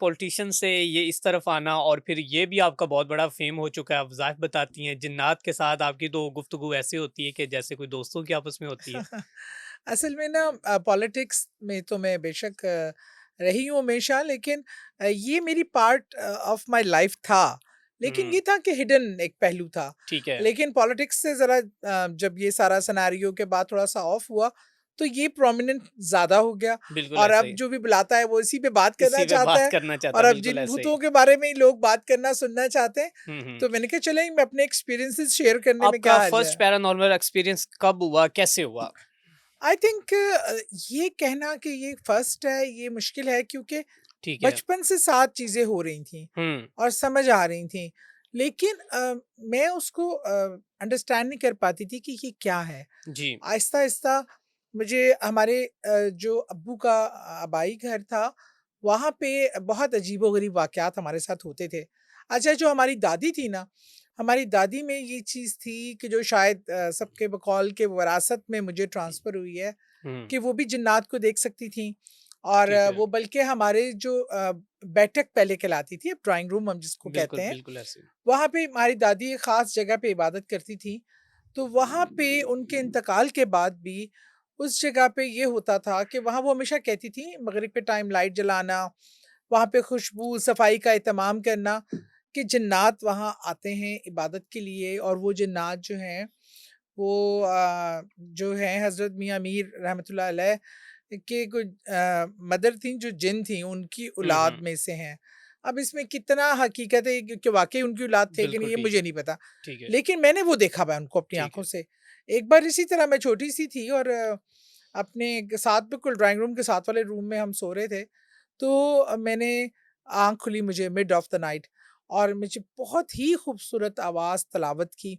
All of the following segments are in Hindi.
पॉलिटिशियन से ये इस तरफ आना और फिर ये भी आपका बहुत बड़ा फेम हो चुका है। आप ज़ाहिर बताती हैं जिन्नात के साथ आपकी तो गुफ्तगू ऐसी होती है कि जैसे कोई दोस्तों की आपस में होती है। असल में ना पॉलिटिक्स में तो मैं बेशक रही हूँ हमेशा, लेकिन ये मेरी पार्ट ऑफ माय लाइफ था। लेकिन हुँ, ये था कि हिडन एक पहलू था। ठीक है। लेकिन पॉलिटिक्स से ज़रा जब ये सारा सिनेरियो के बाद थोड़ा-सा ऑफ हुआ, तो ये प्रोमिनेंट ज़्यादा हो गया। बिल्कुल और ऐसा अब ही। जो भी बुलाता है वो इसी पे बात करना इसी पे चाहता बात है। करना चाहता और है, अब बिल्कुल जिन ऐसे ही। भूतों के बारे में ही लोग बात करना सुनना चाहते हैं, हुँ, हुँ। तो मैंने कहा चलें अपने एक्सपीरियंसेस शेयर करने में आपका क्या हर्ज फर्स्ट है। पैरानॉर्मल एक्सपीरियंस कब हुआ, कैसे हुआ? आई थिंक ये कहना कि ये फर्स्ट है, ये मुश्किल है, क्योंकि ठीक है। बचपन से साथ चीज़ें हो रही थी हुँ, और समझ आ रही थी। लेकिन मैं उसको अंडरस्टैंड नहीं कर पाती थी कि ये क्या है। जी, आहिस्ता-आहिस्ता मुझे हमारे जो अब्बू का आबाई घर था, वहाँ पे बहुत अजीबो-गरीब वाक़यात हमारे साथ होते थे। अच्छा, जो हमारी दादी थी ना, हमारी दादी में ये चीज़ थी कि जो शायद सबके बकौल के विरासत में मुझे ट्रांसफ़र हुई है, हुँ, कि वो भी जिन्नात को देख सकती थीं। और ठीक है। वो बल्कि हमारे जो बैठक पहले कहलाती थी, अब ड्राइंग रूम हम जिसको कहते बिल्कुल, हैं, बिल्कुल ऐसे ही। वहाँ पे हमारी दादी एक ख़ास जगह पे इबादत करती थीं। तो वहाँ पे उनके इंतकाल के बाद भी उस जगह पे ये होता था कि वहाँ वो हमेशा कहती थीं मग़रिब के टाइम लाइट जलाना, वहाँ पे खुशबू, सफाई का एहतमाम करना, कि जिन्नात वहाँ आते हैं इबादत के लिए। और वो जिन्नात जो हैं वो जो हैं हज़रत मियाँ मीर रहमतुल्लाह अलैह के कुछ मदर थीं जो जिन थीं, उनकी हुँ, औलाद हुँ। में से हैं। अब इसमें कितना हकीकत है कि वाक़ई उनकी औलाद थे कि नहीं, बिल्कुल ये ठीक मुझे है, नहीं पता। ठीक है, लेकिन मैंने वो देखा हुआ है उनको अपनी ठीक आँखों है। से। एक बार इसी तरह मैं छोटी-सी थी और अपने साथ बिल्कुल ड्राइंग रूम के साथ वाले रूम में हम सो रहे थे। तो मैंने आँख खुली मुझे मिड ऑफ़ द नाइट, और मुझे बहुत ही खूबसूरत आवाज़ तिलावत की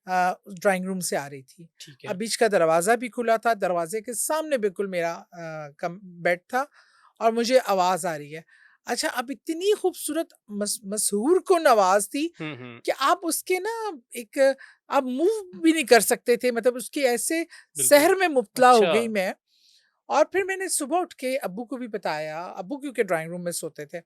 ड्राइंग रूम से आ रही थी। ठीक अब है। बीच का दरवाज़ा भी खुला था, दरवाज़े के सामने बिल्कुल मेरा कम बेड था और मुझे आवाज़ आ रही है। अच्छा, अब इतनी खूबसूरत मसहूर कुन आवाज़ थी हुँ, हुँ। कि आप उसके ना एक आप मूव भी नहीं कर सकते थे, मतलब उसके ऐसे बिल्कुल। सहर में मुब्तला हो अच्छा, गई मैं। और फिर मैंने सुबह उठ के अब्बू को भी बताया, अब्बू क्योंकि ड्राइंग रूम में सोते थे,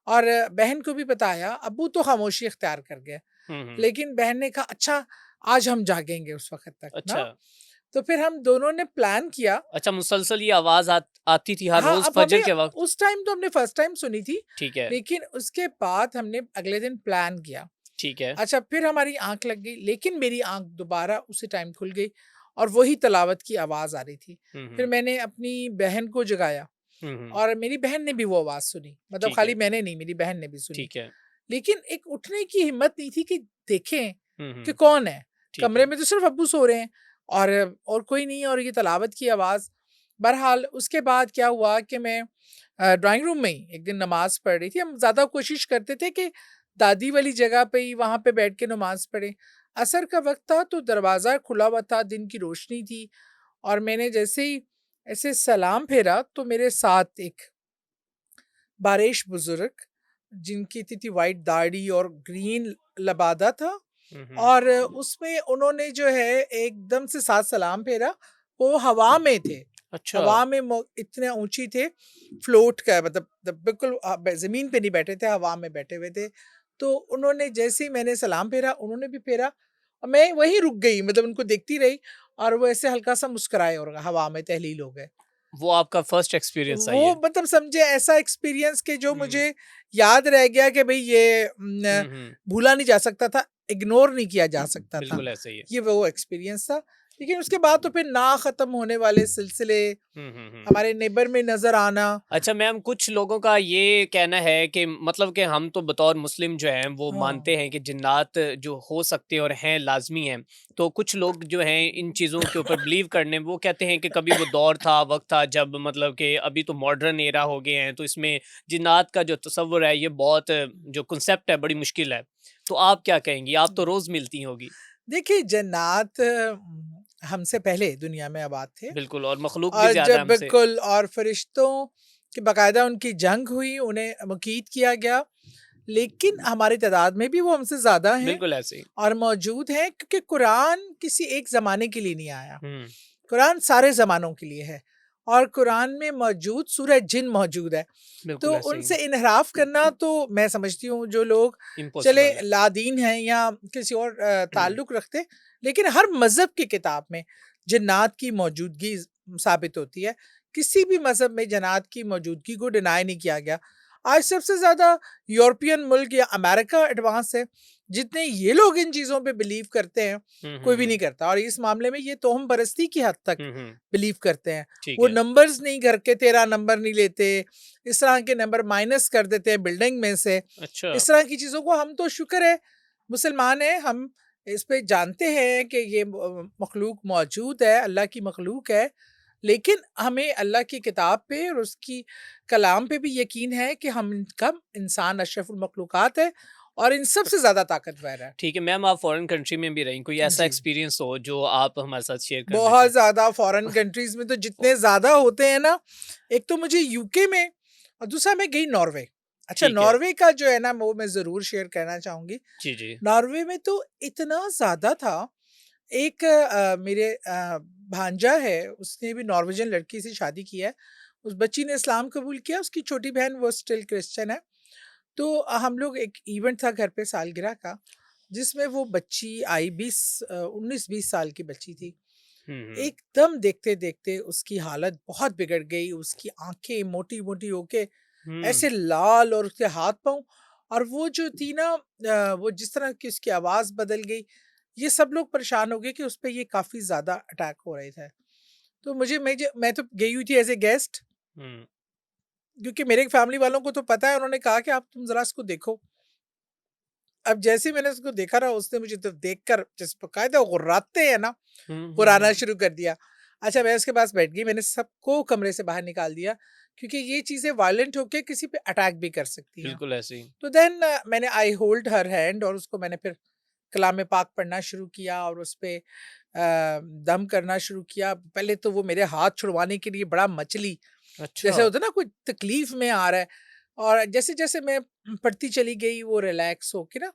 और बहन को भी बताया। अब्बू तो खामोशी इख्तियार कर गए, हुँ, हुँ। लेकिन बहन ने कहा अच्छा आज हम जागेंगे उस वक़्त तक अच्छा, ना। तो फिर हम दोनों ने प्लान किया। अच्छा मुसलसल ये आवाज़ आती थी हर हाँ, रोज़ अब फ़जर हमें के वक़्त? उस टाइम तो हमने फर्स्ट टाइम सुनी थी, ठीक है, लेकिन उसके बाद हमने अगले दिन प्लान किया। ठीक है। अच्छा, फिर हमारी आँख लग गई, लेकिन मेरी आँख दोबारा उसी टाइम खुल गई और वही तिलावत की आवाज़ आ रही थी। हुँ, फिर हुँ। मैंने अपनी बहन को जगाया हुँ, हुँ। और मेरी बहन ने भी वो आवाज़ सुनी, मतलब ठीक है, खाली मैंने नहीं, मेरी बहन ने भी सुनी। ठीक है। लेकिन एक उठने की हिम्मत नहीं थी कि देखें हुँ, कि हुँ। कौन है? ठीक कमरे है। में तो सिर्फ़ अब्बू सो रहे हैं और कोई नहीं है और ये तिलावत की आवाज़। बहरहाल उसके बाद क्या हुआ कि मैं ड्राइंग रूम में ही एक दिन नमाज़ पढ़ रही थी। हम ज़्यादा कोशिश करते थे कि दादी वाली जगह पे ही वहाँ पे बैठ के नमाज़ पढ़ें। असर का वक़्त था तो दरवाज़ा खुला हुआ था, दिन की रोशनी थी, और मैंने जैसे ही ऐसे सलाम फेरा तो मेरे साथ एक बारिश बुज़ुर्ग, जिनकी इतनी-इतनी व्हाइट दाढ़ी और ग्रीन लबादा था, हुँ, हुँ। और उसमें उन्होंने जो है एकदम से साथ सलाम फेरा, वो हवा में थे। अच्छा, हवा में इतने ऊँची थे, फ्लोट का मतलब बिल्कुल ज़मीन पे नहीं बैठे थे, हवा में बैठे हुए थे। तो उन्होंने जैसे ही मैंने सलाम फेरा, उन्होंने भी फेरा और मैं वहीं रुक गई, मतलब उनको देखती रही, और वो ऐसे हल्का-सा मुस्कुराए और हवा में तहलील हो गए। वो आपका फर्स्ट एक्सपीरियंस था वो ये? मतलब समझे ऐसा एक्सपीरियंस कि जो हुँ। मुझे याद रह गया कि भई ये हुँ, हुँ। भूला नहीं जा सकता था, इग्नोर नहीं किया जा सकता था। बिल्कुल ऐसे ही है। ये वो एक्सपीरियंस था। लेकिन उसके बाद तो फिर ना ख़त्म होने वाले सिलसिले, हुँ, हुँ, हुँ। हमारे नेबर में नज़र आना। अच्छा मैम, कुछ लोगों का ये कहना है कि मतलब कि हम तो बतौर मुस्लिम जो हैं वो हाँ। मानते हैं कि जिन्नात जो हो सकते हैं और हैं लाज़मी हैं। तो कुछ लोग जो हैं इन चीज़ों के ऊपर बिलीव करने वो कहते हैं कि कभी वो दौर था, वक़्त था जब मतलब कि अभी तो मॉडर्न एरा हो गए हैं तो इसमें जिन्नात का जो तसव्वुर है ये बहुत जो कांसेप्ट है बड़ी मुश्किल है। तो आप क्या कहेंगी? आप तो रोज़ मिलती होंगी। देखिए, जन्नात हमसे पहले दुनिया में आबाद थे, बिल्कुल और मखलूक भी और ज़्यादा जब हमसे। बिल्कुल और फरिश्तों की बाकायदा उनकी जंग हुई, उन्हें मकीद किया गया, लेकिन हमारी तादाद में भी वो हमसे ज़्यादा हैं बिल्कुल ऐसे ही। और मौजूद हैं, क्योंकि कुरान किसी एक ज़माने के लिए नहीं आया। हुँ, कुरान सारे ज़मानों के लिए है, और कुरान में मौजूद सूरह जिन मौजूद है। तो बिल्कुल ऐसे ही। उनसे इन्हराफ करना तो मैं समझती हूँ जो लोग चले इम्पॉसिबल है। लादीन हैं या किसी और ताल्लुक़ रखते, लेकिन हर मज़हब की किताब में जिन्नात की मौजूदगी साबित होती है। किसी भी मज़हब में जन्नात की मौजूदगी को डिनाई नहीं किया गया। आज सबसे ज़्यादा यूरोपियन मुल्क या अमेरिका एडवांस है, जितने ये लोग इन चीज़ों पे बिलीव करते हैं, हुँ, हुँ, कोई भी नहीं हुँ। करता और इस मामले में ये तोहम परस्ती की हद तक हुँ, हुँ। बिलीव करते हैं। ठीक वो है। नंबर्स नहीं करके तेरा नंबर नहीं लेते, इस तरह के नंबर माइनस कर देते हैं बिल्डिंग में से। अच्छा। इस तरह की चीज़ों को हम तो शुक्र है मुसलमान हैं, हम इस पे जानते हैं कि ये मखलूक मौजूद है, अल्लाह की मखलूक है। लेकिन हमें अल्लाह की किताब पे और उसकी कलाम पे भी यकीन है कि हम इनका इंसान अशरफुल मखलूक़ात है और इन सबसे ज़्यादा ताकतवर है। ठीक है, मैम आप फ़ॉरेन कंट्री में भी रहीं, कोई ऐसा जी। एक्सपीरियंस हो जो आप हमारे साथ शेयर करना बहुत चाहें? ज़्यादा फॉरेन कंट्रीज़ में तो ओ जितने ज़्यादा होते हैं ना, एक तो मुझे यूके में और दूसरा मैं गई नॉर्वे। अच्छा ठीक है। नॉर्वे का जो है ना वो मैं ज़रूर शेयर करना चाहूँगी। जी, जी। नॉर्वे में तो इतना ज़्यादा था, एक मेरे भांजा है, उसने भी नॉर्वेजियन लड़की से शादी की है। उस बच्ची ने इस्लाम कबूल किया, उसकी छोटी बहन वो स्टिल क्रिश्चियन है। तो हम लोग एक इवेंट था घर पे सालगिरह का, जिसमें वो बच्ची आई 19-20 साल की बच्ची थी। हुँ, हुँ। एकदम देखते-देखते उसकी हालत बहुत बिगड़ गई, उसकी आँखें मोटी-मोटी होके हुँ, ऐसे लाल और उसके हाथ-पाँव और वो जो थी ना वो जिस तरह की उसकी आवाज़ बदल गई, ये सब लोग परेशान हो गए कि उसपे ये काफ़ी ज़्यादा अटैक हो रहे थे। तो मैं तो गई हुई थी एज़ अ गेस्ट हुँ। क्योंकि मेरे फैमिली वालों को तो पता है, उन्होंने कहा कि आप तुम ज़रा इसको देखो। अब जैसे ही मैंने उसको देखा ना, उसने मुझे तो देखकर जैसे बाकायदा गुर्राते हैं ना, हुँ, हुँ, गुर्राना हुँ। शुरू कर दिया। अच्छा मैं उसके पास बैठ गई, मैंने सबको कमरे से बाहर निकाल दिया क्योंकि ये चीज़ें वायलेंट होके किसी पे अटैक भी कर सकती हैं। बिल्कुल ऐसे ही। तो देन मैंने आई होल्ड हर हैंड और उसको मैंने फिर कलाम पाक पढ़ना शुरू किया और उसपे दम करना शुरू किया। पहले तो वो मेरे हाथ छुड़वाने के लिए बड़ा मचली, अच्छा। जैसे होता है ना कोई तकलीफ में आ रहा है और जैसे-जैसे मैं पढ़ती चली गई वो रिलैक्स होके ना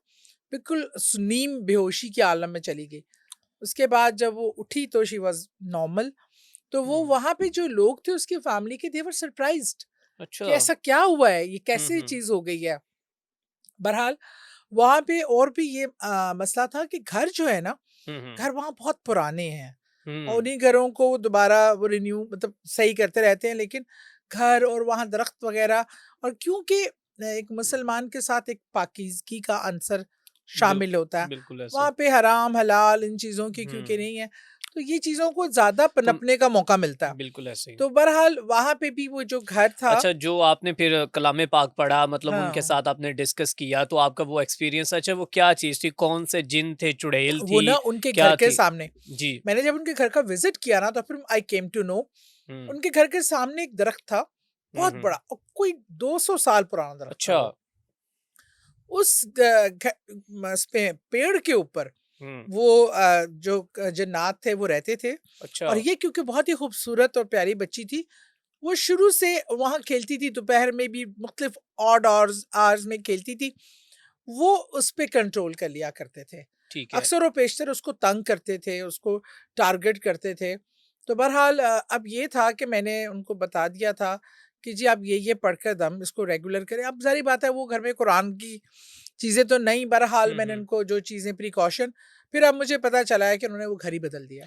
बिल्कुल नीम बेहोशी के आलम में चली गई। उसके बाद जब वो उठी तो शी वाज़ नॉर्मल। तो वो हुँ। वहाँ पे जो लोग थे उसकी फैमिली के, दे वर सरप्राइज्ड अच्छा। कि ऐसा क्या हुआ है? ये हुँ, कैसे हुँ। चीज़ हो गई है? बहरहाल वहाँ पे और भी ये मसला था कि घर जो है ना, हुँ, हुँ। घर वहाँ बहुत पुराने हैं और हुँ। उन्हीं घरों को वो दोबारा वो रिन्यू मतलब सही करते रहते हैं, लेकिन घर और वहाँ दरख्त वगैरह और क्योंकि एक मुसलमान के साथ एक पाकीज़गी का अंसर शामिल बिल्कुल, होता है, बिल्कुल ऐसे। वहाँ पे हराम हलाल इन चीज़ों की क्योंकि हुँ। नहीं है, तो ये चीज़ों को ज़्यादा तुम पनपने का मौका मिलता है। बिल्कुल ऐसे ही। तो बहरहाल वहाँ पे भी वो जो घर था अच्छा, जो आपने फिर कलाम पाक पढ़ा मतलब उनके हाँ। साथ आपने डिस्कस किया, तो आपका वो एक्सपीरियंस अच्छा वो क्या चीज़ थी? कौन से जिन थे, चुड़ैल वो ना थी, उनके घर क्या के थी? सामने, जी। मैंने जब उनके घर का विज़िट किया ना तो फिर आई केम टू नो हुँ। उनके घर के सामने एक दरख्त था, हुँ, बहुत बड़ा हुँ। और कोई 200 साल पुराना दरख्त था अच्छा। वो। उस ग घ म उसपे पेड़ के ऊपर हुँ। वो जो जन्नात थे वो रहते थे अच्छा। और ये क्योंकि बहुत ही खूबसूरत और प्यारी बच्ची थी, वो शुरू से वहाँ खेलती थी, दोपहर में भी मुख्तलिफ ऑड आवर्स आवर्स में खेलती थी। वो उस पे कंट्रोल कर लिया करते थे। ठीक है। अक्सर और पेशतर उसको तंग करते थे, उसको टारगेट करते थे। तो बहरहाल अब ये था कि मैंने उनको बता दिया था कि जी आप ये पढ़कर दम इसको रेगुलर करें। अब ज़ाहिर बात है वो घर में कुरान की चीज़ें तो नहीं, बहरहाल हुँ, मैंने हुँ। उनको जो चीज़ें प्रिकॉशन फिर अब मुझे पता चला है कि उन्होंने वो घर ही बदल दिया।